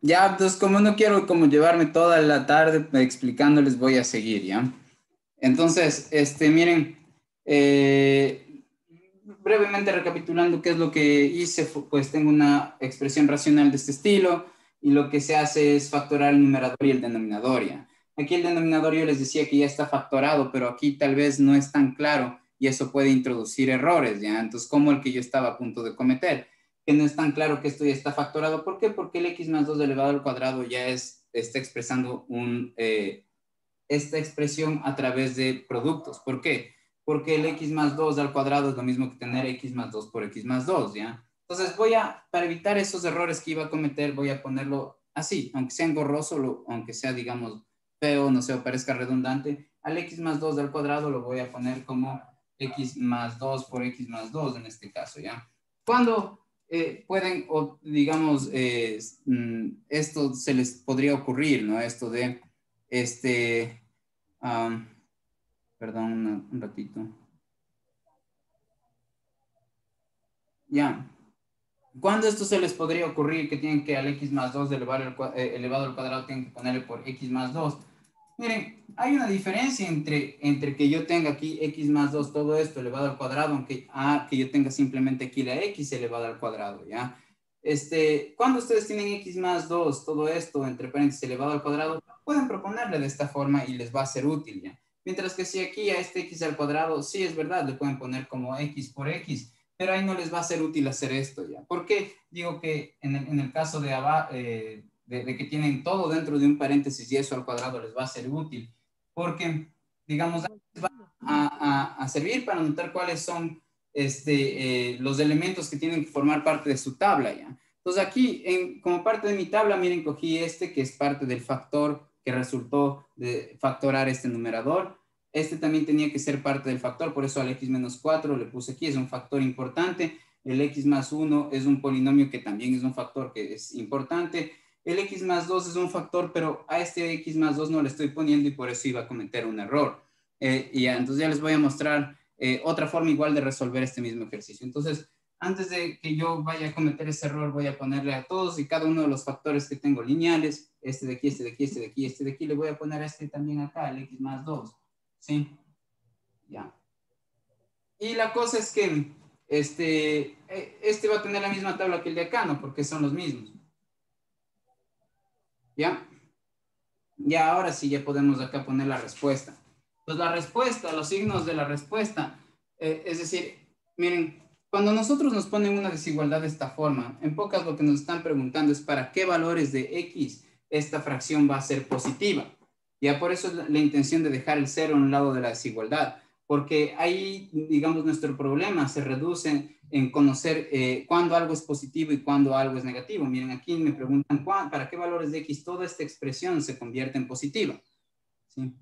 Ya, entonces como no quiero como llevarme toda la tarde explicándoles, voy a seguir, ¿ya? Entonces, miren, brevemente recapitulando qué es lo que hice, pues tengo una expresión racional de este estilo y lo que se hace es factorar el numerador y el denominador, ¿ya? Aquí el denominador yo les decía que ya está factorado, pero aquí tal vez no es tan claro y eso puede introducir errores, ¿ya? Entonces, como el que yo estaba a punto de cometer, que no es tan claro que esto ya está factorado. ¿Por qué? Porque el x más 2 elevado al cuadrado ya está expresando esta expresión a través de productos. ¿Por qué? Porque el x más 2 al cuadrado es lo mismo que tener x más 2 por x más 2, ¿ya? Entonces para evitar esos errores que iba a cometer, voy a ponerlo así, aunque sea engorroso, aunque sea, digamos, feo, no sé, o parezca redundante, al x más 2 al cuadrado lo voy a poner como x más 2 por x más 2 en este caso, ¿ya? Cuando pueden, o digamos, esto se les podría ocurrir, ¿no? Esto de, um, perdón, un ratito. Ya. ¿Cuándo esto se les podría ocurrir que tienen que al x más 2 elevado al cuadrado tienen que ponerle por x más 2? Miren, hay una diferencia entre que yo tenga aquí x más 2 todo esto elevado al cuadrado, aunque que yo tenga simplemente aquí la x elevada al cuadrado, ¿ya? Cuando ustedes tienen x más 2 todo esto, entre paréntesis, elevado al cuadrado, pueden proponerle de esta forma y les va a ser útil, ¿ya? Mientras que si aquí a este x al cuadrado, sí es verdad, le pueden poner como x por x, pero ahí no les va a ser útil hacer esto, ¿ya? ¿Por qué digo que en el caso de que tienen todo dentro de un paréntesis y eso al cuadrado les va a ser útil? Porque, digamos, va a servir para notar cuáles son los elementos que tienen que formar parte de su tabla, ¿ya? Entonces aquí, como parte de mi tabla, miren, cogí que es parte del factor que resultó de factorar este numerador. Este también tenía que ser parte del factor, por eso al x menos 4 le puse aquí, es un factor importante. El x más 1 es un polinomio que también es un factor que es importante. El x más 2 es un factor, pero a este x más 2 no le estoy poniendo y por eso iba a cometer un error. Y entonces ya les voy a mostrar otra forma igual de resolver este mismo ejercicio. Entonces, antes de que yo vaya a cometer ese error, voy a ponerle a todos y cada uno de los factores que tengo lineales, este de aquí, este de aquí, este de aquí, este de aquí, le voy a poner este también acá, el x más 2. ¿Sí? Ya. Y la cosa es que este va a tener la misma tabla que el de acá, ¿no? Porque son los mismos. ¿Ya? Ya, ahora sí, ya podemos acá poner la respuesta. Pues la respuesta, los signos de la respuesta, es decir, miren, cuando nosotros nos ponen una desigualdad de esta forma, en pocas lo que nos están preguntando es para qué valores de x esta fracción va a ser positiva. Ya por eso es la intención de dejar el cero a un lado de la desigualdad, porque ahí, digamos, nuestro problema se reduce en conocer cuándo algo es positivo y cuándo algo es negativo. Miren, aquí me preguntan para qué valores de x toda esta expresión se convierte en positiva. ¿Sí?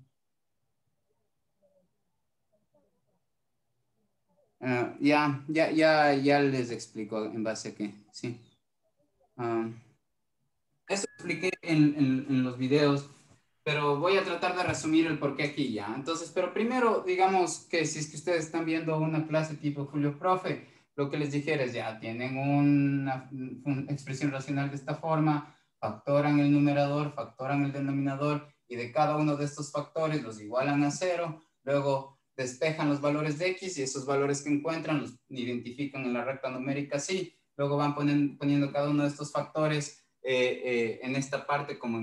Ya les explico en base a qué. Sí. Uh, Eso expliqué en los videos, pero voy a tratar de resumir el porqué aquí ya. Entonces, pero primero, digamos que si es que ustedes están viendo una clase tipo Julio Profe, lo que les dijera es ya, tienen una expresión racional de esta forma, factoran el numerador, factoran el denominador, y de cada uno de estos factores los igualan a cero, luego despejan los valores de x y esos valores que encuentran los identifican en la recta numérica así, luego van poniendo cada uno de estos factores en esta parte como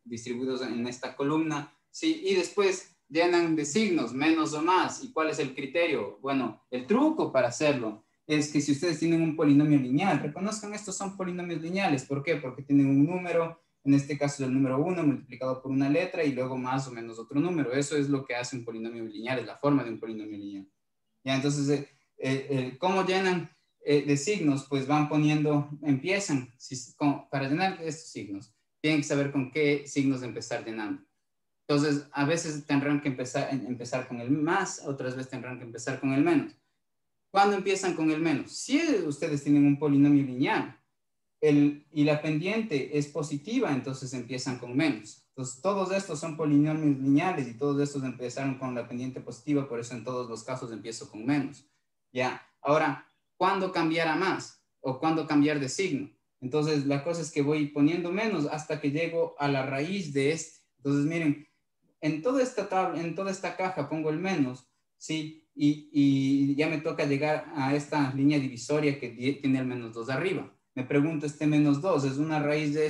distribuidos en esta columna, ¿sí? Y después llenan de signos, menos o más. ¿Y cuál es el criterio? Bueno, el truco para hacerlo es que si ustedes tienen un polinomio lineal, reconozcan estos son polinomios lineales. ¿Por qué? Porque tienen un número, en este caso el número 1 multiplicado por una letra y luego más o menos otro número. Eso es lo que hace un polinomio lineal, es la forma de un polinomio lineal. Ya, entonces, ¿cómo llenan de signos? Pues van poniendo, empiezan, para llenar estos signos, tienen que saber con qué signos empezar llenando. Entonces, a veces tendrán que empezar con el más, otras veces tendrán que empezar con el menos. ¿Cuándo empiezan con el menos? Si ustedes tienen un polinomio lineal y la pendiente es positiva, entonces empiezan con menos. Entonces, todos estos son polinomios lineales y todos estos empezaron con la pendiente positiva, por eso en todos los casos empiezo con menos. Ya, ahora, ¿cuándo cambiar a más? ¿O cuándo cambiar de signo? Entonces, la cosa es que voy poniendo menos hasta que llego a la raíz de este. Entonces, miren, en toda esta tabla, en toda esta caja pongo el menos, ¿sí? Y ya me toca llegar a esta línea divisoria que tiene el menos 2 arriba. Me pregunto, ¿este menos 2 es una raíz de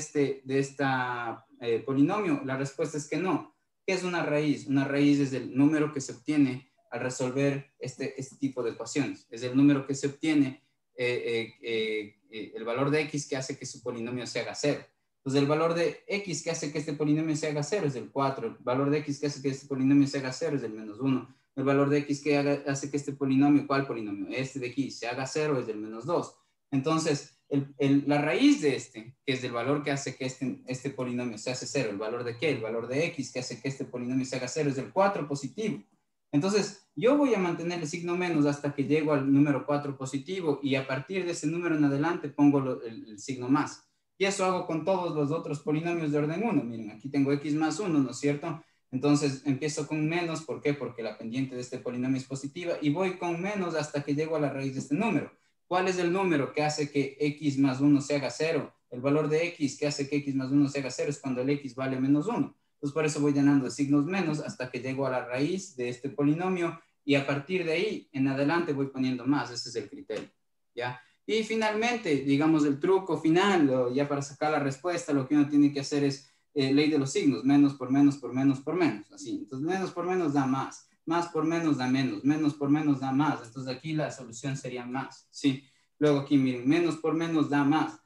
esta polinomio? La respuesta es que no. ¿Qué es una raíz? Una raíz es el número que se obtiene al resolver este tipo de ecuaciones. Es el número que se obtiene, el valor de x que hace que su polinomio se haga cero. Entonces, el valor de x que hace que este polinomio se haga cero es el 4. El valor de x que hace que este polinomio se haga cero es el menos 1. El valor de x que hace que este polinomio, ¿cuál polinomio? Este de aquí, se haga cero es del menos 2. Entonces, la raíz de este, que es del valor que hace que este polinomio se hace cero, ¿el valor de qué? El valor de x que hace que este polinomio se haga cero es del 4 positivo. Entonces, yo voy a mantener el signo menos hasta que llego al número 4 positivo y a partir de ese número en adelante pongo el signo más. Y eso hago con todos los otros polinomios de orden 1. Miren, aquí tengo x más 1, ¿no es cierto? Entonces empiezo con menos, ¿por qué? Porque la pendiente de este polinomio es positiva y voy con menos hasta que llego a la raíz de este número. ¿Cuál es el número que hace que x más 1 se haga 0? El valor de x que hace que x más 1 se haga 0 es cuando el x vale menos 1. Entonces por eso voy llenando de signos menos hasta que llego a la raíz de este polinomio y a partir de ahí en adelante voy poniendo más. Ese es el criterio, ¿ya? Y finalmente, digamos, el truco final, ya para sacar la respuesta, lo que uno tiene que hacer es ley de los signos, menos por menos por menos por menos, así. Entonces, menos por menos da más por menos da menos por menos da más. Entonces, aquí la solución sería más, ¿sí? Luego aquí, miren, menos por menos da más,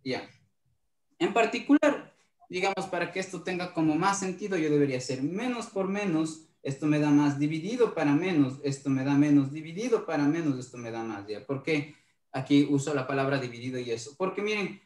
ya. En particular, digamos, para que esto tenga como más sentido, yo debería hacer menos por menos, esto me da más dividido para menos, esto me da menos dividido para menos, esto me da más, ¿ya? ¿Por qué aquí uso la palabra dividido y eso? Porque miren,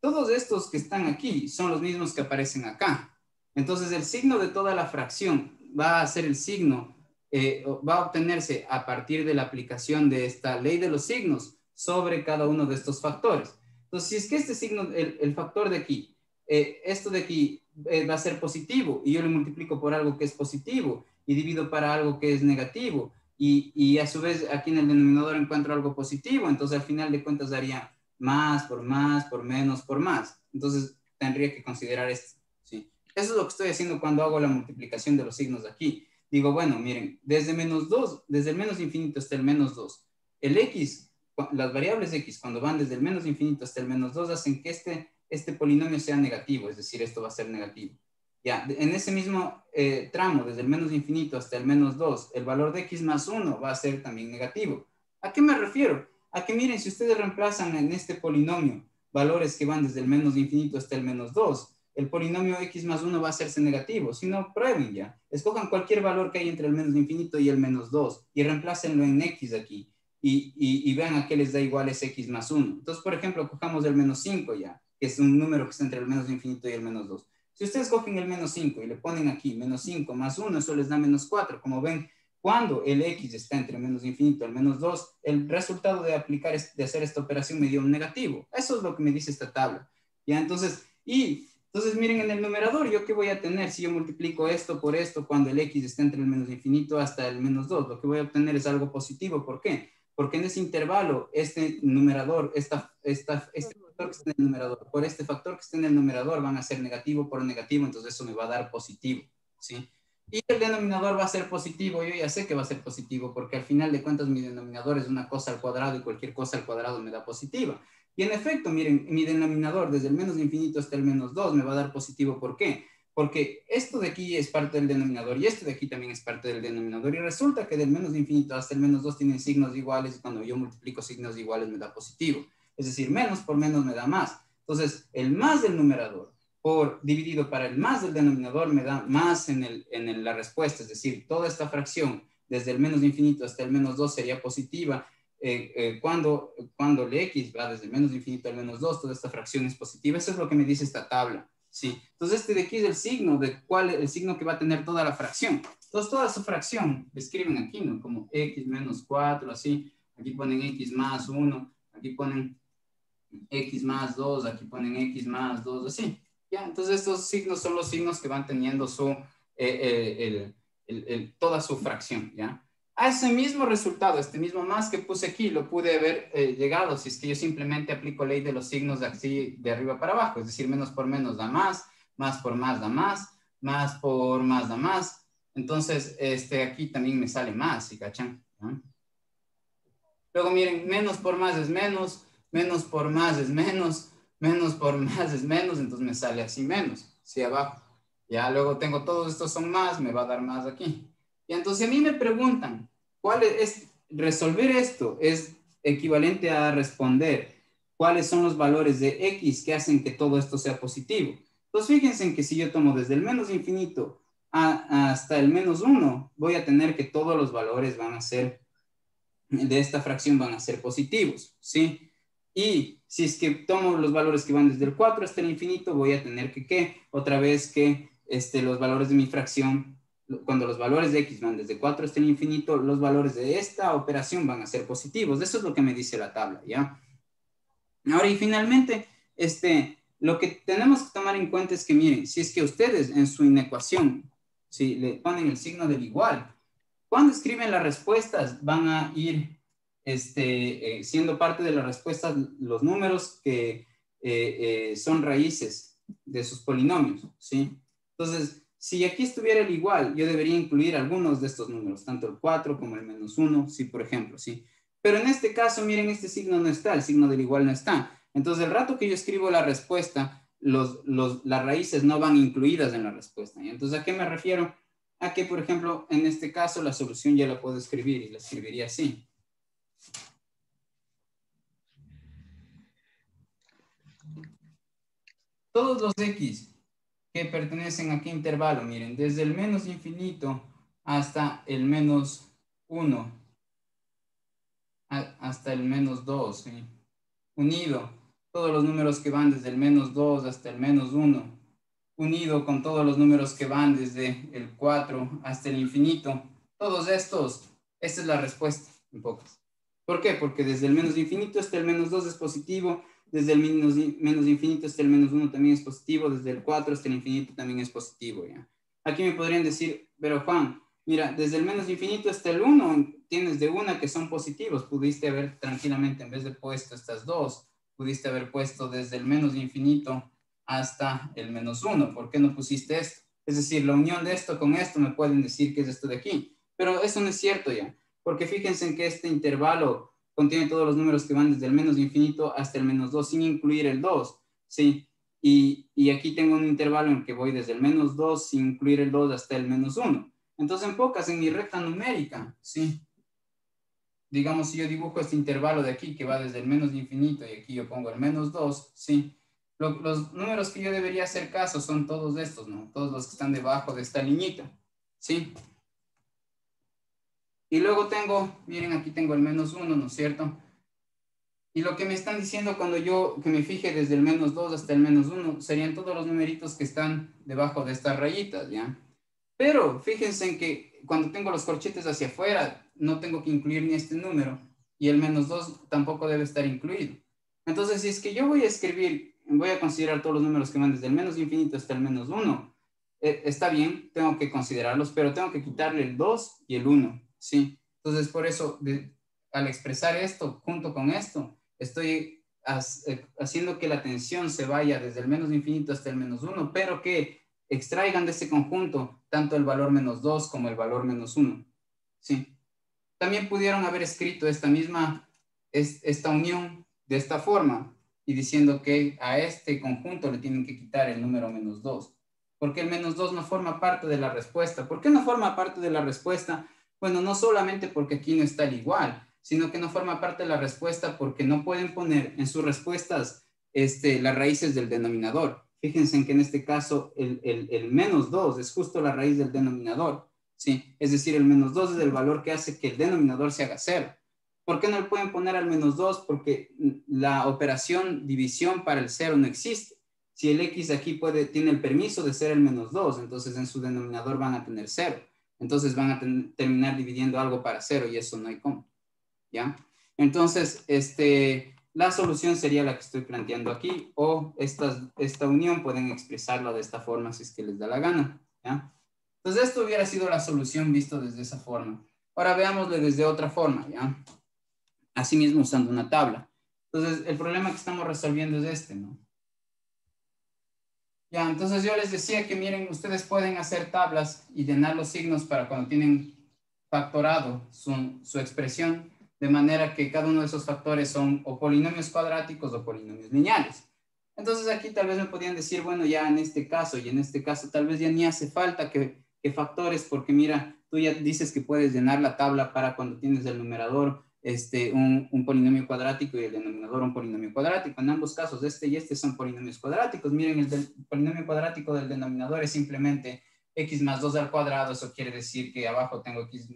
todos estos que están aquí son los mismos que aparecen acá. Entonces, el signo de toda la fracción va a ser el signo, va a obtenerse a partir de la aplicación de esta ley de los signos sobre cada uno de estos factores. Entonces, si es que este signo, el factor de aquí, esto de aquí va a ser positivo y yo le multiplico por algo que es positivo y divido para algo que es negativo y a su vez aquí en el denominador encuentro algo positivo, entonces al final de cuentas daría más, por menos, por más. Entonces tendría que considerar esto, ¿sí? Eso es lo que estoy haciendo cuando hago la multiplicación de los signos de aquí. Digo, bueno, miren, desde menos 2, desde el menos infinito hasta el menos 2, el x, las variables x, cuando van desde el menos infinito hasta el menos 2, hacen que este polinomio sea negativo, es decir, esto va a ser negativo. Ya, en ese mismo tramo, desde el menos infinito hasta el menos 2, el valor de x más 1 va a ser también negativo. ¿A qué me refiero? A que miren, si ustedes reemplazan en este polinomio valores que van desde el menos infinito hasta el menos 2, el polinomio x más 1 va a hacerse negativo. Si no, prueben ya. Escojan cualquier valor que hay entre el menos infinito y el menos 2 y reemplácenlo en x aquí. Y vean a qué les da igual ese x más 1. Entonces, por ejemplo, cojamos el menos 5 ya, que es un número que está entre el menos infinito y el menos 2. Si ustedes cogen el menos 5 y le ponen aquí menos 5 más 1, eso les da menos 4. Como ven, cuando el x está entre menos infinito y el menos 2, el resultado de hacer esta operación me dio un negativo. Eso es lo que me dice esta tabla. ¿Ya? Entonces miren en el numerador, ¿yo qué voy a tener si yo multiplico esto por esto cuando el x está entre el menos infinito hasta el menos 2? Lo que voy a obtener es algo positivo. ¿Por qué? Porque en ese intervalo, este numerador, este factor que está en el numerador, por este factor que está en el numerador van a ser negativo por negativo, entonces eso me va a dar positivo, ¿sí? Y el denominador va a ser positivo, yo ya sé que va a ser positivo, porque al final de cuentas mi denominador es una cosa al cuadrado y cualquier cosa al cuadrado me da positiva. Y en efecto, miren, mi denominador desde el menos infinito hasta el menos 2 me va a dar positivo. ¿Por qué? Porque esto de aquí es parte del denominador y esto de aquí también es parte del denominador. Y resulta que del menos infinito hasta el menos 2 tienen signos iguales y cuando yo multiplico signos iguales me da positivo. Es decir, menos por menos me da más. Entonces, el más del numerador por dividido para el más del denominador me da más en la respuesta. Es decir, toda esta fracción desde el menos infinito hasta el menos 2 sería positiva. Cuando el x va desde el menos infinito al menos 2, toda esta fracción es positiva. Eso es lo que me dice esta tabla. Sí. Entonces, este de aquí es el signo, el signo que va a tener toda la fracción. Entonces, toda su fracción, escriben aquí, ¿no? Como x menos 4, así. Aquí ponen x más 1, aquí ponen x más 2, aquí ponen x más 2, así. ¿Ya? Entonces, estos signos son los signos que van teniendo toda su fracción, ¿ya? A ese mismo resultado, este mismo más que puse aquí, lo pude haber llegado si es que yo simplemente aplico ley de los signos de así de arriba para abajo, es decir, menos por menos da más por más da más por más da más. Entonces, aquí también me sale más, ¿sí cachan? ¿no? Luego miren, menos por más es menos por más es menos por más es menos, entonces me sale así menos, ¿sí abajo? Ya luego tengo todos estos son más, me va a dar más aquí. Y entonces a mí me preguntan, ¿cuál es resolver esto? Es equivalente a responder cuáles son los valores de X que hacen que todo esto sea positivo. Entonces fíjense en que si yo tomo desde el menos infinito hasta el menos 1, voy a tener que todos los valores van a ser de esta fracción van a ser positivos, ¿sí? Y si es que tomo los valores que van desde el 4 hasta el infinito, voy a tener que, ¿qué? Otra vez que los valores de mi fracción, cuando los valores de X van desde 4 hasta el infinito, los valores de esta operación van a ser positivos. Eso es lo que me dice la tabla, ¿ya? Ahora, y finalmente, lo que tenemos que tomar en cuenta es que, miren, si es que ustedes en su inecuación, si le ponen el signo del igual, cuando escriben las respuestas, van a ir siendo parte de las respuestas los números que son raíces de sus polinomios, ¿sí? Entonces, si aquí estuviera el igual, yo debería incluir algunos de estos números, tanto el 4 como el menos 1, sí, por ejemplo, ¿sí? Pero en este caso, miren, este signo no está, el signo del igual no está. Entonces, el rato que yo escribo la respuesta, las raíces no van incluidas en la respuesta. ¿sí? Entonces, ¿a qué me refiero? A que, por ejemplo, en este caso, la solución ya la puedo escribir y la escribiría así. Todos los X que pertenecen a qué intervalo, miren, desde el menos infinito hasta el menos 1, hasta el menos 2, ¿sí? Unido, todos los números que van desde el menos 2 hasta el menos 1, unido con todos los números que van desde el 4 hasta el infinito, todos estos, esta es la respuesta, en pocas. ¿Por qué? Porque desde el menos infinito hasta el menos 2 es positivo, desde el menos infinito hasta el menos 1 también es positivo, desde el 4 hasta el infinito también es positivo, ¿ya? Aquí me podrían decir, pero Juan, mira, desde el menos infinito hasta el 1 tienes de una que son positivos, pudiste haber tranquilamente, en vez de puesto estas dos, pudiste haber puesto desde el menos infinito hasta el menos 1. ¿Por qué no pusiste esto? Es decir, la unión de esto con esto me pueden decir que es esto de aquí. Pero eso no es cierto ya, porque fíjense en que este intervalo contiene todos los números que van desde el menos infinito hasta el menos 2, sin incluir el 2, ¿sí? Y aquí tengo un intervalo en que voy desde el menos 2 sin incluir el 2 hasta el menos 1. Entonces, en pocas, en mi recta numérica, ¿sí? Digamos, si yo dibujo este intervalo de aquí que va desde el menos infinito y aquí yo pongo el menos 2, ¿sí? Los números que yo debería hacer caso son todos estos, ¿no? Todos los que están debajo de esta liñita, ¿sí? Y luego tengo, miren, aquí tengo el menos 1, ¿no es cierto? Y lo que me están diciendo cuando yo, que me fije desde el menos 2 hasta el menos 1, serían todos los numeritos que están debajo de estas rayitas, ¿ya? Pero fíjense en que cuando tengo los corchetes hacia afuera, no tengo que incluir ni este número, y el menos 2 tampoco debe estar incluido. Entonces, si es que yo voy a escribir, voy a considerar todos los números que van desde el menos infinito hasta el menos 1, está bien, tengo que considerarlos, pero tengo que quitarle el 2 y el 1, ¿sí? Entonces, por eso, al expresar esto junto con esto, estoy haciendo que la tensión se vaya desde el menos infinito hasta el menos 1, pero que extraigan de ese conjunto tanto el valor menos 2 como el valor menos 1, ¿sí? También pudieron haber escrito esta unión de esta forma y diciendo que a este conjunto le tienen que quitar el número menos 2. Porque el menos 2 no forma parte de la respuesta. ¿Por qué no forma parte de la respuesta? Bueno, no solamente porque aquí no está el igual, sino que no forma parte de la respuesta porque no pueden poner en sus respuestas las raíces del denominador. Fíjense en que en este caso el menos 2 es justo la raíz del denominador. ¿Sí? Es decir, el menos 2 es el valor que hace que el denominador se haga 0. ¿Por qué no le pueden poner al menos 2? Porque la operación división para el 0 no existe. Si el x aquí tiene el permiso de ser el menos 2, entonces en su denominador van a tener 0. Entonces van a terminar dividiendo algo para 0 y eso no hay cómo. ¿Ya? Entonces, la solución sería la que estoy planteando aquí, o esta unión pueden expresarla de esta forma si es que les da la gana. ¿Ya? Entonces, esto hubiera sido la solución visto desde esa forma. Ahora veámoslo desde otra forma, ¿ya? Asimismo usando una tabla. Entonces, el problema que estamos resolviendo es este, ¿no? Ya, entonces yo les decía que miren, ustedes pueden hacer tablas y llenar los signos para cuando tienen factorado su expresión, de manera que cada uno de esos factores son o polinomios cuadráticos o polinomios lineales. Entonces aquí tal vez me podían decir, bueno, ya en este caso y en este caso tal vez ya ni hace falta que factores, porque mira, tú ya dices que puedes llenar la tabla para cuando tienes el numerador un polinomio cuadrático y el denominador un polinomio cuadrático. En ambos casos, este y este son polinomios cuadráticos. Miren, el polinomio cuadrático del denominador es simplemente x más 2 al cuadrado. Eso quiere decir que abajo tengo x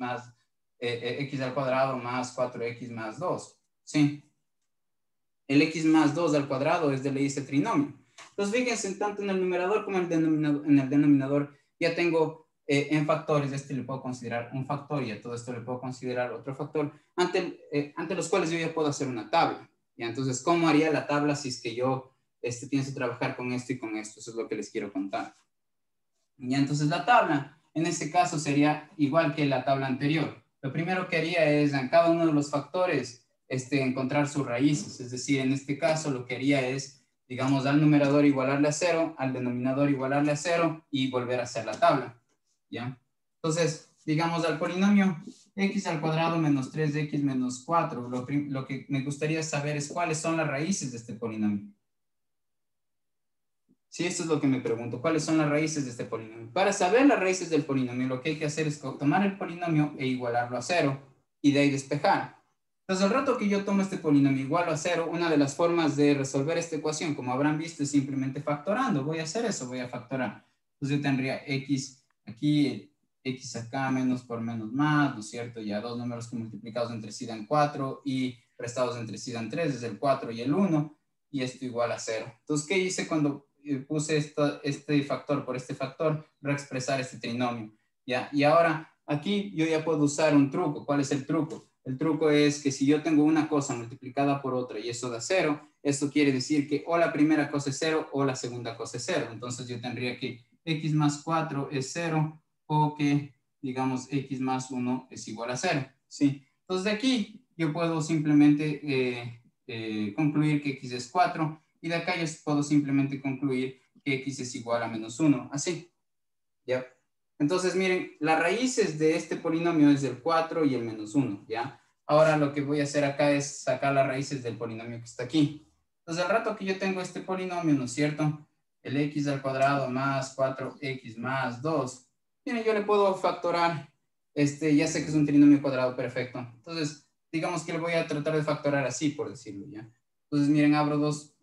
al cuadrado más 4x más 2. ¿Sí? El x más 2 al cuadrado es de ley ese trinomio. Entonces, fíjense, tanto en el numerador como en el denominador ya tengo en factores. Este le puedo considerar un factor y a todo esto le puedo considerar otro factor, ante los cuales yo ya puedo hacer una tabla. ¿Ya? Entonces, ¿cómo haría la tabla si es que yo pienso trabajar con esto y con esto? Eso es lo que les quiero contar. ¿Ya? Entonces, la tabla en este caso sería igual que la tabla anterior. Lo primero que haría es en cada uno de los factores encontrar sus raíces. Es decir, en este caso lo que haría es, digamos, al numerador igualarle a 0, al denominador igualarle a 0 y volver a hacer la tabla. ¿Ya? Entonces, digamos, al polinomio x al cuadrado menos 3x menos 4, lo que me gustaría saber es cuáles son las raíces de este polinomio. Sí, esto es lo que me pregunto. ¿Cuáles son las raíces de este polinomio? Para saber las raíces del polinomio, lo que hay que hacer es tomar el polinomio e igualarlo a 0 y de ahí despejar. Entonces, al rato que yo tomo este polinomio igual a 0, una de las formas de resolver esta ecuación, como habrán visto, es simplemente factorando. Voy a hacer eso, voy a factorar. Entonces, yo tendría x aquí, x acá, menos por menos más, ¿no es cierto? Ya dos números que multiplicados entre sí dan 4 y restados entre sí dan 3, es el 4 y el 1, y esto igual a 0. Entonces, ¿qué hice cuando puse este factor por este factor? Reexpresar este trinomio? ¿Ya? Y ahora, aquí yo ya puedo usar un truco. ¿Cuál es el truco? El truco es que si yo tengo una cosa multiplicada por otra y eso da 0, esto quiere decir que o la primera cosa es 0 o la segunda cosa es 0. Entonces yo tendría que x más 4 es 0 o que, digamos, x más 1 es igual a 0. ¿Sí? Entonces de aquí yo puedo simplemente concluir que x es 4 y de acá yo puedo simplemente concluir que x es igual a menos 1. Así. ¿Ya? Entonces, miren, las raíces de este polinomio es el 4 y el menos 1, ¿ya? Ahora lo que voy a hacer acá es sacar las raíces del polinomio que está aquí. Entonces, al rato que yo tengo este polinomio, ¿no es cierto? El x al cuadrado más 4x más 2. Miren, yo le puedo factorar, ya sé que es un trinomio cuadrado perfecto. Entonces, digamos que le voy a tratar de factorar así, por decirlo, ¿ya? Entonces, miren, abro dos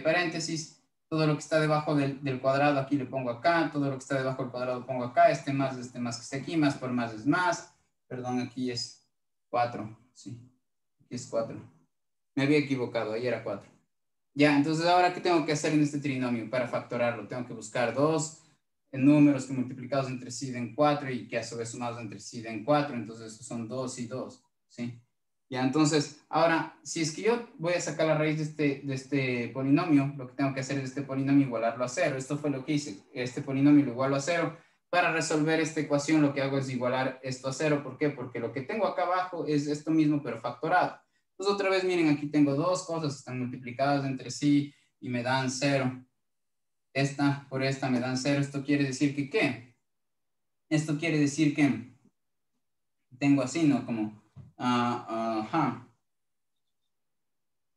paréntesis. Todo lo que está debajo del cuadrado aquí le pongo acá, todo lo que está debajo del cuadrado pongo acá, este más que está aquí, más por más es más, perdón, aquí es 4, sí, aquí es 4, me había equivocado, ahí era 4. Ya, entonces ahora, ¿qué tengo que hacer en este trinomio para factorarlo? Tengo que buscar dos números que multiplicados entre sí den 4 y que a su vez sumados entre sí den 4, entonces son 2 y 2, ¿sí? Ya, entonces, ahora, si es que yo voy a sacar la raíz de este polinomio, lo que tengo que hacer es este polinomio igualarlo a 0. Esto fue lo que hice. Este polinomio lo igualo a 0. Para resolver esta ecuación, lo que hago es igualar esto a 0. ¿Por qué? Porque lo que tengo acá abajo es esto mismo, pero factorado. Entonces, otra vez, miren, aquí tengo dos cosas que están multiplicadas entre sí y me dan 0. Esta por esta me dan 0. Esto quiere decir que, ¿qué? Esto quiere decir que tengo así, ¿no? Como,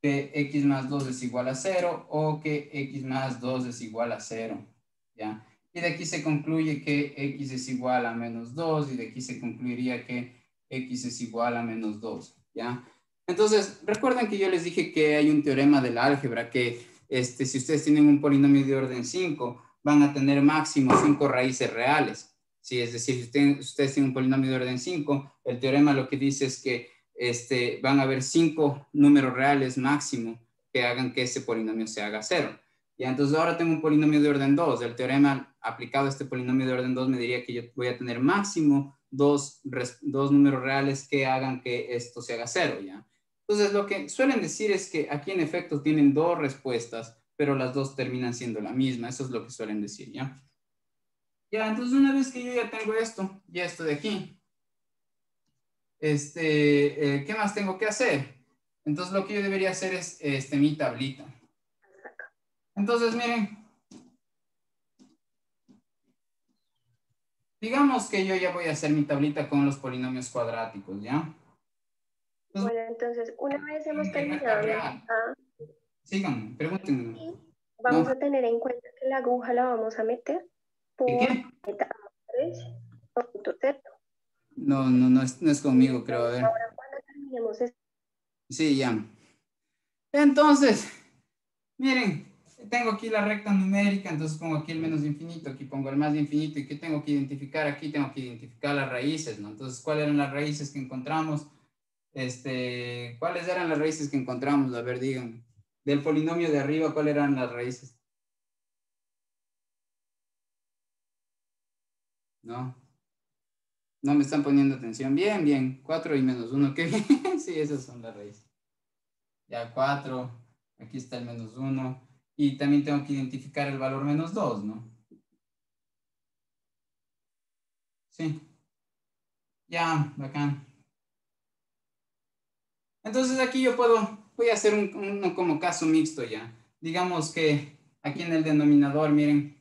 que x más 2 es igual a 0 o que x más 2 es igual a 0, ¿ya? Y de aquí se concluye que x es igual a menos 2 y de aquí se concluiría que x es igual a menos 2, ¿ya? Entonces, recuerden que yo les dije que hay un teorema de la álgebra que si ustedes tienen un polinomio de orden 5, van a tener máximo 5 raíces reales, ¿sí? Es decir, si ustedes tienen un polinomio de orden 5, el teorema lo que dice es que van a haber 5 números reales máximo que hagan que ese polinomio se haga 0. Ya, entonces ahora tengo un polinomio de orden 2. El teorema aplicado a este polinomio de orden 2 me diría que yo voy a tener máximo dos números reales que hagan que esto se haga 0, ¿ya? Entonces lo que suelen decir es que aquí en efecto tienen dos respuestas, pero las dos terminan siendo la misma. Eso es lo que suelen decir, ¿ya? Ya, entonces una vez que yo ya tengo esto, ya esto de aquí, ¿qué más tengo que hacer? Entonces lo que yo debería hacer es mi tablita. Entonces, miren, digamos que yo ya voy a hacer mi tablita con los polinomios cuadráticos, ¿ya? Entonces, Bueno, entonces, una vez hemos en recta terminado nuestra, real. Síganme, pregúntenme. y ¿No? vamos a tener en cuenta que la aguja la vamos a meter ¿Qué por qué? etapa 3, punto cero. No es conmigo, creo. A Entonces, ver. ahora cuando terminemos esto, Sí, ya. Entonces, miren, tengo aquí la recta numérica, entonces pongo aquí el menos infinito, aquí pongo el más infinito, ¿y qué tengo que identificar aquí? Tengo que identificar las raíces, ¿no? Entonces, ¿cuáles eran las raíces que encontramos? ¿Cuáles eran las raíces que encontramos? A ver, díganme. Del polinomio de arriba, ¿cuáles eran las raíces? ¿No? No me están poniendo atención. Bien, bien. 4 y menos 1, qué bien. Sí, esas son las raíces. Ya 4, aquí está el menos 1. Y también tengo que identificar el valor menos 2, ¿no? Sí. Ya, bacán. Entonces aquí yo voy a hacer un como caso mixto ya. Digamos que aquí en el denominador, miren,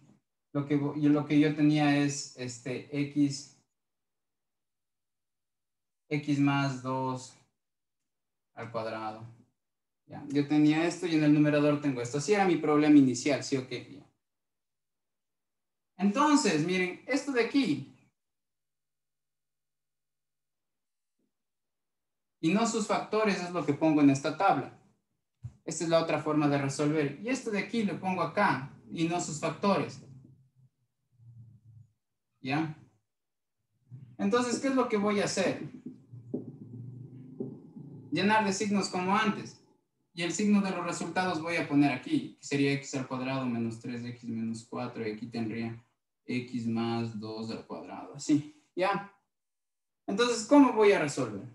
lo que yo tenía es x más 2 al cuadrado. Ya, yo tenía esto y en el numerador tengo esto. Así era mi problema inicial, ¿sí o qué? Entonces, miren, esto de aquí, y no sus factores es lo que pongo en esta tabla. Esta es la otra forma de resolver. Y esto de aquí lo pongo acá, y no sus factores. ¿Ya? Entonces, ¿qué es lo que voy a hacer? Llenar de signos como antes. Y el signo de los resultados voy a poner aquí, que sería x al cuadrado menos 3x menos 4, y aquí tendría x más 2 al cuadrado. Así, ¿ya? Entonces, ¿cómo voy a resolver?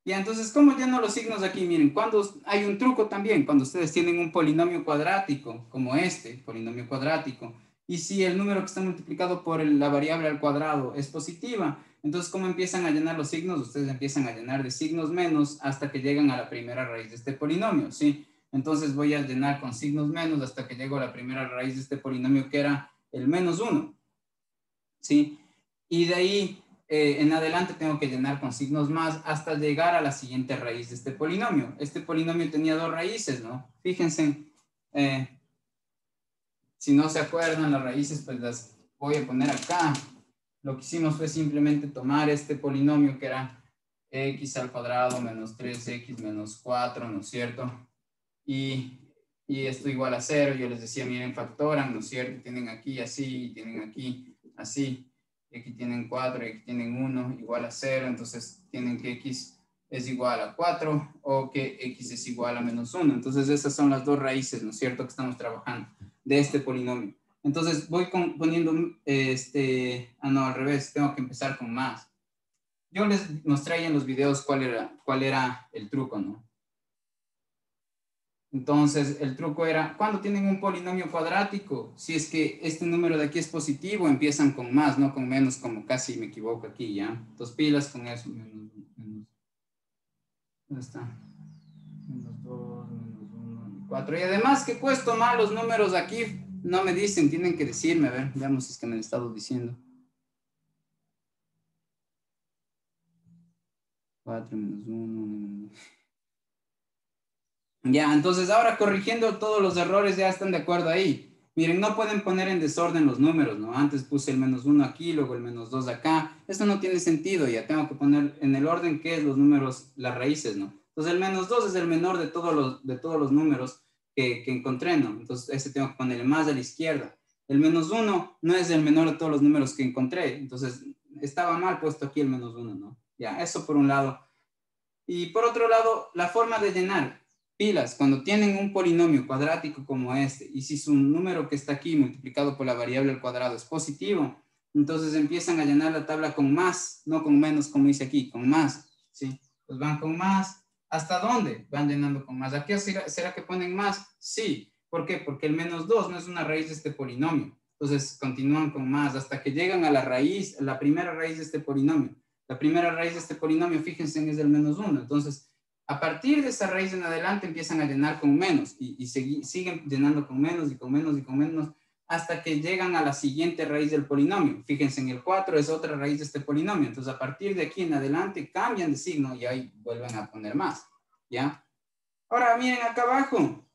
Ya, entonces, ¿cómo lleno los signos aquí? Miren, cuando hay un truco también, cuando ustedes tienen un polinomio cuadrático, como este, polinomio cuadrático, y si el número que está multiplicado por la variable al cuadrado es positiva, entonces, ¿cómo empiezan a llenar los signos? Ustedes empiezan a llenar de signos menos hasta que llegan a la primera raíz de este polinomio, ¿sí? Entonces, voy a llenar con signos menos hasta que llego a la primera raíz de este polinomio, que era el menos 1, ¿sí? Y de ahí en adelante tengo que llenar con signos más hasta llegar a la siguiente raíz de este polinomio. Este polinomio tenía dos raíces, ¿no? Fíjense, eh, si no se acuerdan las raíces, pues las voy a poner acá. Lo que hicimos fue simplemente tomar este polinomio que era x al cuadrado menos 3x menos 4, ¿no es cierto? Y esto igual a 0. Yo les decía, miren, factoran, ¿no es cierto? Tienen aquí así, tienen aquí así. Y aquí tienen 4 y aquí tienen 1 igual a 0. Entonces tienen que x es igual a 4 o que x es igual a menos 1. Entonces esas son las dos raíces, ¿no es cierto? Que estamos trabajando de este polinomio. Entonces voy poniendo, no, al revés, tengo que empezar con más. Yo les mostré ahí en los videos cuál era el truco, ¿no? Entonces, el truco era, cuando tienen un polinomio cuadrático, si es que este número de aquí es positivo, empiezan con más, no con menos, como casi me equivoco aquí, ¿ya? Entonces, pilas con eso. ¿Dónde está? Menos 2, menos 1, 4. Y además que puesto mal los números aquí, no me dicen, tienen que decirme, a ver, veamos si es que me han estado diciendo. 4 menos 1. Ya, entonces ahora corrigiendo todos los errores, ya están de acuerdo ahí. Miren, no pueden poner en desorden los números, ¿no? Antes puse el menos 1 aquí, luego el menos 2 acá. Esto no tiene sentido, ya tengo que poner en el orden que es los números, las raíces, ¿no? Entonces el menos 2 es el menor de todos los números que encontré, ¿no? Entonces ese tengo que ponerle más a la izquierda. El menos 1 no es el menor de todos los números que encontré, entonces estaba mal puesto aquí el menos 1, ¿no? Ya, eso por un lado. Y por otro lado, la forma de llenar pilas, cuando tienen un polinomio cuadrático como este, y si su número que está aquí multiplicado por la variable al cuadrado es positivo, entonces empiezan a llenar la tabla con más, no con menos como dice aquí, con más, ¿sí? Pues van con más. ¿Hasta dónde? Van llenando con más. ¿A qué será que ponen más? Sí. ¿Por qué? Porque el menos 2 no es una raíz de este polinomio. Entonces continúan con más hasta que llegan a la raíz, la primera raíz de este polinomio. La primera raíz de este polinomio, fíjense, es del -1. Entonces, a partir de esa raíz en adelante empiezan a llenar con menos y siguen llenando con menos y con menos y con menos hasta que llegan a la siguiente raíz del polinomio. Fíjense, en el 4 es otra raíz de este polinomio. Entonces, a partir de aquí en adelante cambian de signo y ahí vuelven a poner más, ¿ya? Ahora, miren acá abajo.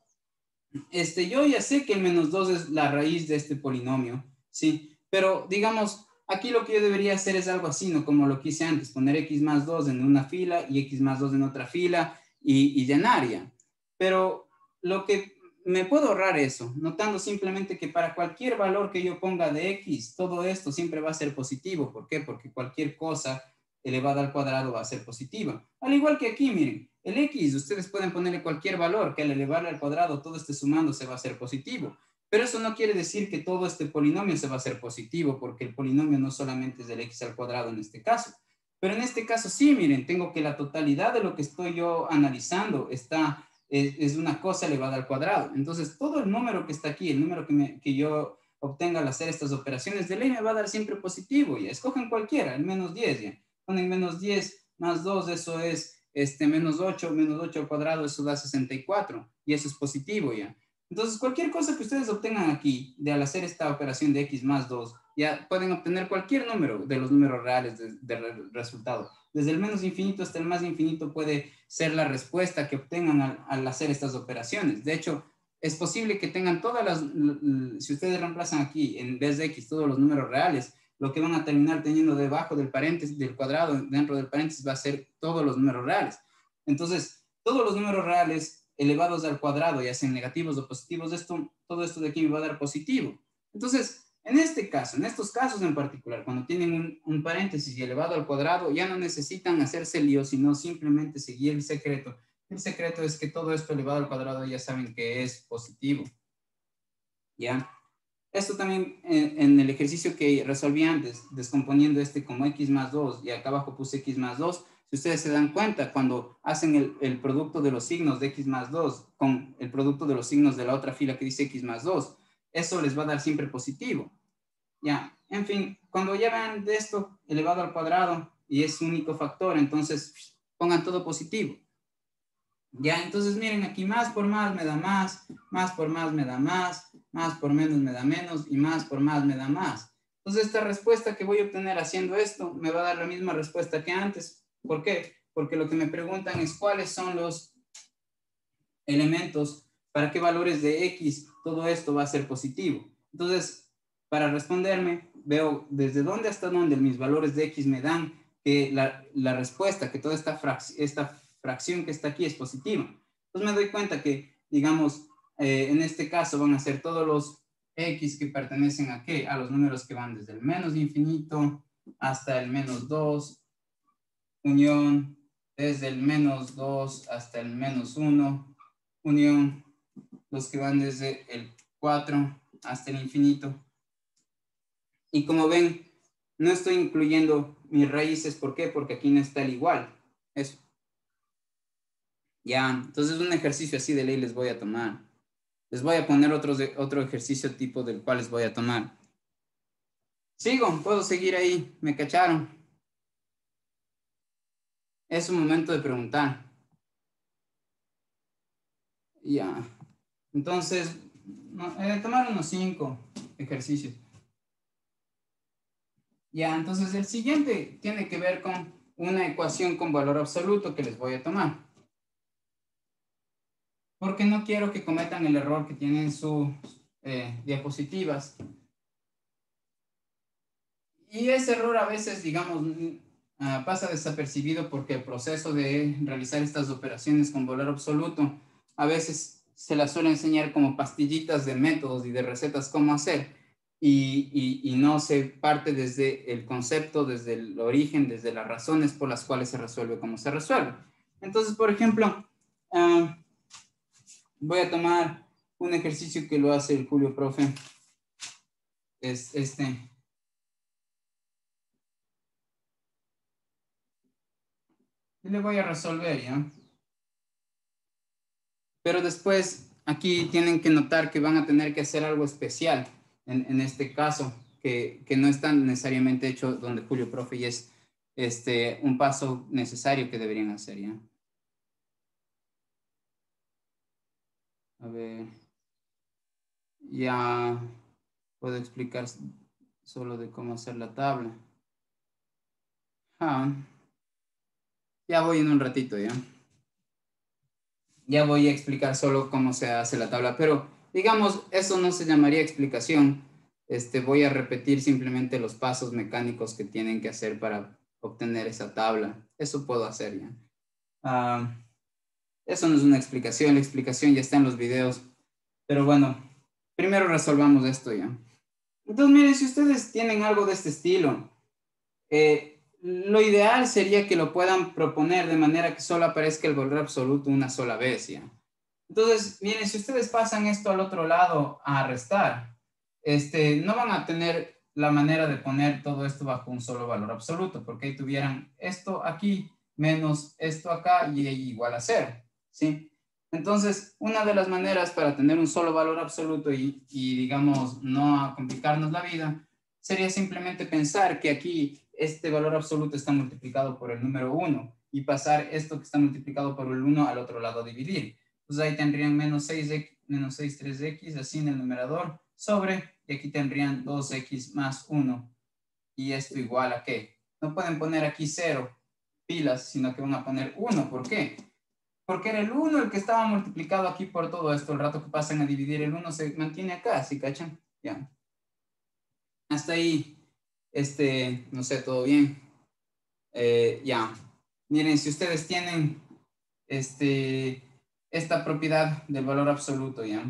Yo ya sé que el -2 es la raíz de este polinomio, ¿sí? Pero, digamos, aquí lo que yo debería hacer es algo así, ¿no? Como lo que hice antes, poner x más 2 en una fila y x más 2 en otra fila y llenar ya. Pero lo que me puedo ahorrar eso, notando simplemente que para cualquier valor que yo ponga de x, todo esto siempre va a ser positivo. ¿Por qué? Porque cualquier cosa elevada al cuadrado va a ser positiva. Al igual que aquí, miren, el x, ustedes pueden ponerle cualquier valor que al elevarle al cuadrado todo este sumando se va a hacer positivo. Pero eso no quiere decir que todo este polinomio se va a hacer positivo, porque el polinomio no solamente es del x al cuadrado en este caso. Pero en este caso sí, miren, tengo que la totalidad de lo que estoy yo analizando es una cosa elevada al cuadrado. Entonces, todo el número que está aquí, el número que yo obtenga al hacer estas operaciones de ley me va a dar siempre positivo. Ya, escogen cualquiera, el -10 ya. Ponen -10 más 2, eso es -8 al cuadrado, eso da 64, y eso es positivo ya. Entonces, cualquier cosa que ustedes obtengan aquí, de al hacer esta operación de x más 2, ya pueden obtener cualquier número de los números reales del resultado. Desde el menos infinito hasta el más infinito puede ser la respuesta que obtengan al hacer estas operaciones. De hecho, es posible que tengan todas las, si ustedes reemplazan aquí, en vez de x, todos los números reales, lo que van a terminar teniendo debajo del paréntesis, del cuadrado, dentro del paréntesis, va a ser todos los números reales. Entonces, todos los números reales elevados al cuadrado, ya sean negativos o positivos, todo esto de aquí me va a dar positivo. Entonces, en este caso, en estos casos en particular, cuando tienen un paréntesis y elevado al cuadrado, ya no necesitan hacerse lío, sino simplemente seguir el secreto. El secreto es que todo esto elevado al cuadrado ya saben que es positivo. ¿Ya? Esto también en el ejercicio que resolví antes, descomponiendo este como x más 2 y acá abajo puse x más 2, si ustedes se dan cuenta, cuando hacen el producto de los signos de x más 2 con el producto de los signos de la otra fila que dice x más 2, eso les va a dar siempre positivo. Ya, en fin, cuando ya vean de esto elevado al cuadrado y es único factor, entonces pongan todo positivo. Ya, entonces miren, aquí más por más me da más por más me da más por menos me da menos y más por más me da más. Entonces esta respuesta que voy a obtener haciendo esto me va a dar la misma respuesta que antes. ¿Por qué? Porque lo que me preguntan es cuáles son los elementos, para qué valores de x todo esto va a ser positivo. Entonces, para responderme, veo desde dónde hasta dónde mis valores de x me dan que la respuesta, que toda esta fracción que está aquí es positiva. Entonces me doy cuenta que, digamos, en este caso van a ser todos los x que pertenecen a qué? A los números que van desde el menos infinito hasta el -2, unión desde el -2 hasta el -1, unión los que van desde el 4 hasta el infinito. Y como ven, no estoy incluyendo mis raíces. ¿Por qué? Porque aquí no está el igual. Eso. Ya, entonces un ejercicio así de ley les voy a tomar. Les voy a poner otro ejercicio tipo del cual les voy a tomar. Sigo, puedo seguir ahí. ¿Me cacharon? Es un momento de preguntar. Ya. Entonces, tomar unos 5 ejercicios. Ya, entonces el siguiente tiene que ver con una ecuación con valor absoluto que les voy a tomar. Porque no quiero que cometan el error que tienen sus diapositivas. Y ese error a veces, digamos, pasa desapercibido porque el proceso de realizar estas operaciones con valor absoluto a veces se las suele enseñar como pastillitas de métodos y de recetas cómo hacer. Y no se parte desde el concepto, desde el origen, desde las razones por las cuales se resuelve como se resuelve. Entonces, por ejemplo, voy a tomar un ejercicio que lo hace el Julio Profe. Es este. Y le voy a resolver, ¿ya? Pero después, aquí tienen que notar que van a tener que hacer algo especial. en este caso, que no está necesariamente hecho donde Julio, profe, y es un paso necesario que deberían hacer, ¿ya? A ver, ya puedo explicar solo de cómo hacer la tabla. Ah, ya voy en un ratito, ¿ya? Ya voy a explicar solo cómo se hace la tabla, pero digamos, eso no se llamaría explicación. Voy a repetir simplemente los pasos mecánicos que tienen que hacer para obtener esa tabla. Eso puedo hacer, ¿ya? Ah, eso no es una explicación, la explicación ya está en los videos. Pero bueno, primero resolvamos esto, ¿ya? Entonces, miren, si ustedes tienen algo de este estilo, lo ideal sería que lo puedan proponer de manera que solo aparezca el valor absoluto una sola vez, ¿ya? Entonces, miren, si ustedes pasan esto al otro lado a restar, no van a tener la manera de poner todo esto bajo un solo valor absoluto, porque ahí tuvieran esto aquí menos esto acá y igual a 0, ¿sí? Entonces, una de las maneras para tener un solo valor absoluto y digamos, no complicarnos la vida, sería simplemente pensar que aquí este valor absoluto está multiplicado por el número 1 y pasar esto que está multiplicado por el 1 al otro lado a dividir. Pues ahí tendrían menos 6x, menos 6, 3x, así en el numerador, sobre, y aquí tendrían 2x más 1. ¿Y esto igual a qué? No pueden poner aquí 0 pilas, sino que van a poner 1. ¿Por qué? Porque era el 1 el que estaba multiplicado aquí por todo esto. El rato que pasan a dividir, el 1 se mantiene acá, ¿sí cachan? Ya. Hasta ahí, no sé, todo bien. Ya. Miren, si ustedes tienen esta propiedad del valor absoluto, ¿ya?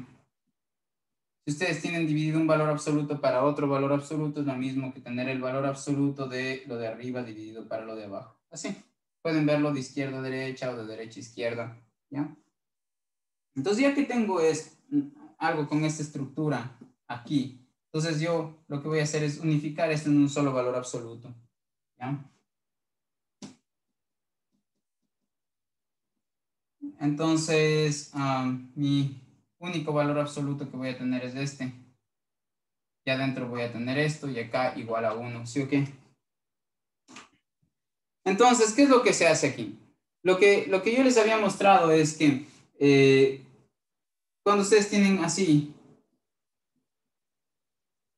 Si ustedes tienen dividido un valor absoluto para otro valor absoluto, es lo mismo que tener el valor absoluto de lo de arriba dividido para lo de abajo. Así. Pueden verlo de izquierda a derecha o de derecha a izquierda, ¿ya? Entonces, ya que tengo algo con esta estructura aquí, entonces yo lo que voy a hacer es unificar esto en un solo valor absoluto, ¿ya? Entonces, mi único valor absoluto que voy a tener es este. Y adentro voy a tener esto y acá igual a 1, ¿sí o qué? Entonces, ¿qué es lo que se hace aquí? Lo que yo les había mostrado es que cuando ustedes tienen así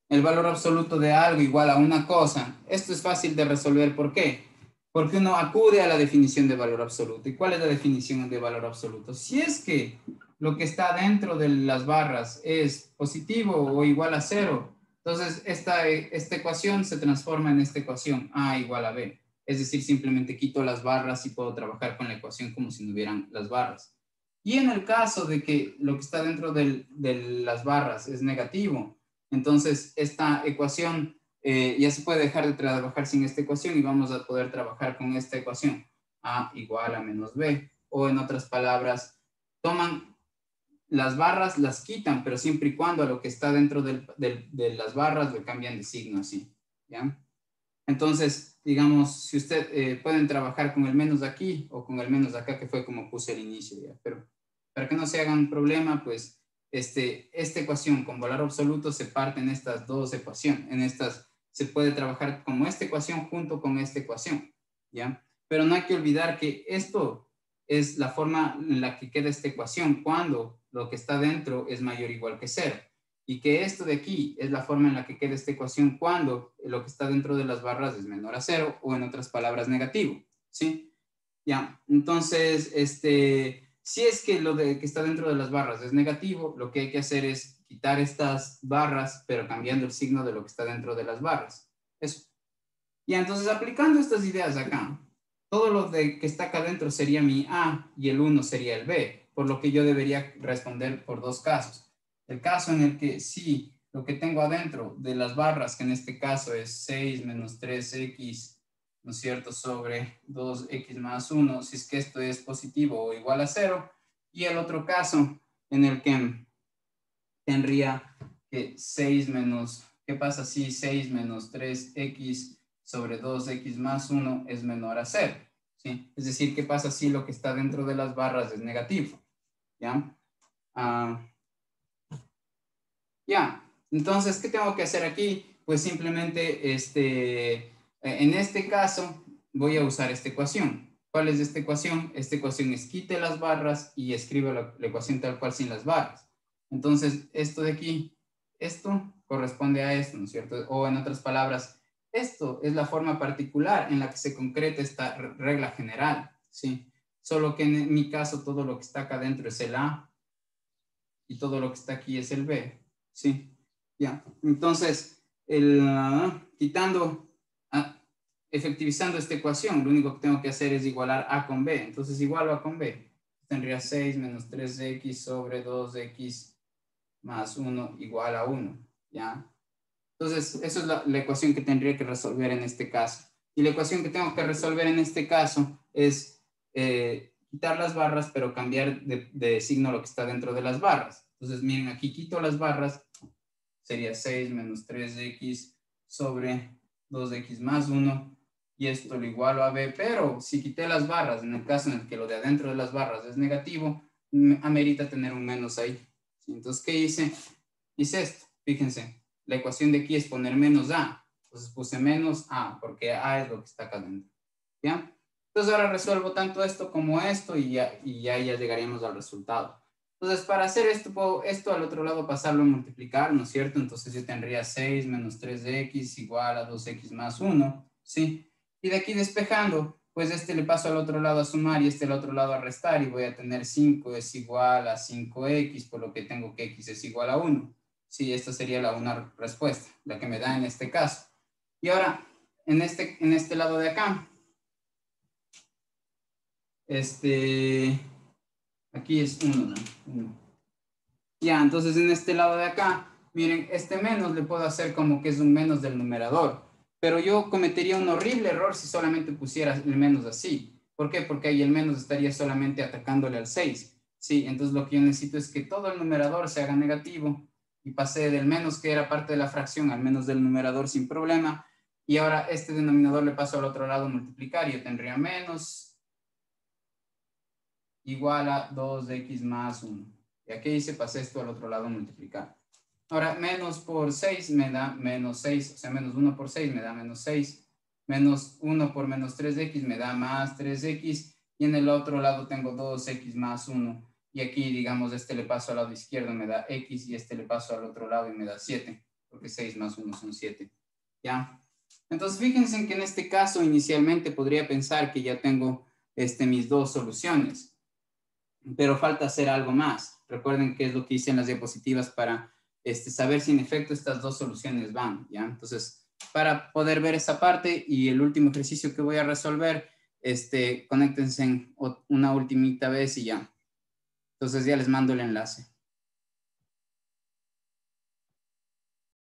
el valor absoluto de algo igual a una cosa, esto es fácil de resolver. ¿Por qué? Porque uno acude a la definición de valor absoluto. ¿Y cuál es la definición de valor absoluto? Si es que lo que está dentro de las barras es positivo o igual a 0, entonces esta ecuación se transforma en esta ecuación A igual a B. Es decir, simplemente quito las barras y puedo trabajar con la ecuación como si no hubieran las barras. Y en el caso de que lo que está dentro de las barras es negativo, entonces esta ecuación ya se puede dejar de trabajar sin esta ecuación y vamos a poder trabajar con esta ecuación. A igual a menos B. O en otras palabras, toman las barras, las quitan, pero siempre y cuando a lo que está dentro de las barras lo cambian de signo, así. ¿Ya? Entonces, digamos, si usted pueden trabajar con el menos aquí o con el menos acá, que fue como puse al inicio, ¿ya? Pero para que no se hagan problema, pues esta ecuación con valor absoluto se parte en estas dos ecuaciones. En estas se puede trabajar como esta ecuación junto con esta ecuación, ¿ya? Pero no hay que olvidar que esto es la forma en la que queda esta ecuación cuando lo que está dentro es mayor o igual que 0. Y que esto de aquí es la forma en la que queda esta ecuación cuando lo que está dentro de las barras es menor a 0 o en otras palabras negativo, ¿sí? Ya, entonces, si es que lo que está dentro de las barras es negativo, lo que hay que hacer es quitar estas barras, pero cambiando el signo de lo que está dentro de las barras. Eso. Ya, entonces aplicando estas ideas acá, todo lo que está acá dentro sería mi A y el 1 sería el B, por lo que yo debería responder por dos casos. El caso en el que sí, lo que tengo adentro de las barras, que en este caso es 6 menos 3x, ¿no es cierto?, sobre 2x más 1, si es que esto es positivo o igual a 0. Y el otro caso en el que tendría que 6 menos, ¿qué pasa si 6 menos 3x sobre 2x más 1 es menor a 0? ¿Sí? Es decir, ¿qué pasa si lo que está dentro de las barras es negativo? ¿Ya? Ya. Entonces, ¿qué tengo que hacer aquí? Pues simplemente, en este caso, voy a usar esta ecuación. ¿Cuál es esta ecuación? Esta ecuación es quite las barras y escribe la ecuación tal cual sin las barras. Entonces, esto de aquí, esto corresponde a esto, ¿no es cierto? O en otras palabras, esto es la forma particular en la que se concreta esta regla general, ¿sí? Solo que en mi caso todo lo que está acá adentro es el A y todo lo que está aquí es el B, ¿sí? Ya, entonces, quitando, efectivizando esta ecuación, lo único que tengo que hacer es igualar A con B. Entonces, igualo A con B. Tendría 6 menos 3x sobre 2x más 1 igual a 1, ¿ya? Entonces, esa es la ecuación que tendría que resolver en este caso. Y la ecuación que tengo que resolver en este caso es quitar las barras, pero cambiar de signo lo que está dentro de las barras. Entonces, miren, aquí quito las barras, sería 6 menos 3x sobre 2x más 1, y esto lo igualo a b, pero si quité las barras, en el caso en el que lo de adentro de las barras es negativo, amerita tener un menos ahí. ¿Sí? Entonces, ¿qué hice? Hice esto, fíjense, la ecuación de aquí es poner menos a, entonces puse menos a, porque a es lo que está acá adentro, ¿ya? Entonces ahora resuelvo tanto esto como esto y ya llegaríamos al resultado. Entonces, para hacer esto, puedo esto al otro lado pasarlo a multiplicar, ¿no es cierto? Entonces yo tendría 6 menos 3x igual a 2x más 1, ¿sí? Y de aquí despejando, pues este le paso al otro lado a sumar y este al otro lado a restar, y voy a tener 5 es igual a 5x, por lo que tengo que x es igual a 1. Sí, esta sería la una respuesta, la que me da en este caso. Y ahora, en este lado de acá, aquí es 1, ¿no? 1. Ya, entonces en este lado de acá, miren, este menos le puedo hacer como que es un menos del numerador, pero yo cometería un horrible error si solamente pusiera el menos así. ¿Por qué? Porque ahí el menos estaría solamente atacándole al 6. Sí, entonces lo que yo necesito es que todo el numerador se haga negativo y pase del menos que era parte de la fracción al menos del numerador sin problema. Y ahora este denominador le paso al otro lado a multiplicar y yo tendría menos igual a 2x más 1. Y aquí hice, pasé esto al otro lado a multiplicar. Ahora, menos por 6 me da menos 6, o sea, menos 1 por 6 me da menos 6. Menos 1 por menos 3x me da más 3x. Y en el otro lado tengo 2x más 1. Y aquí, digamos, este le paso al lado izquierdo, me da x, y este le paso al otro lado y me da 7, porque 6 más 1 son 7. ¿Ya? Entonces, fíjense en que en este caso, inicialmente podría pensar que ya tengo mis dos soluciones, pero falta hacer algo más. Recuerden qué es lo que hice en las diapositivas para saber si en efecto estas dos soluciones van, ¿ya? Entonces, para poder ver esa parte y el último ejercicio que voy a resolver, conéctense una ultimita vez y ya. Entonces ya les mando el enlace.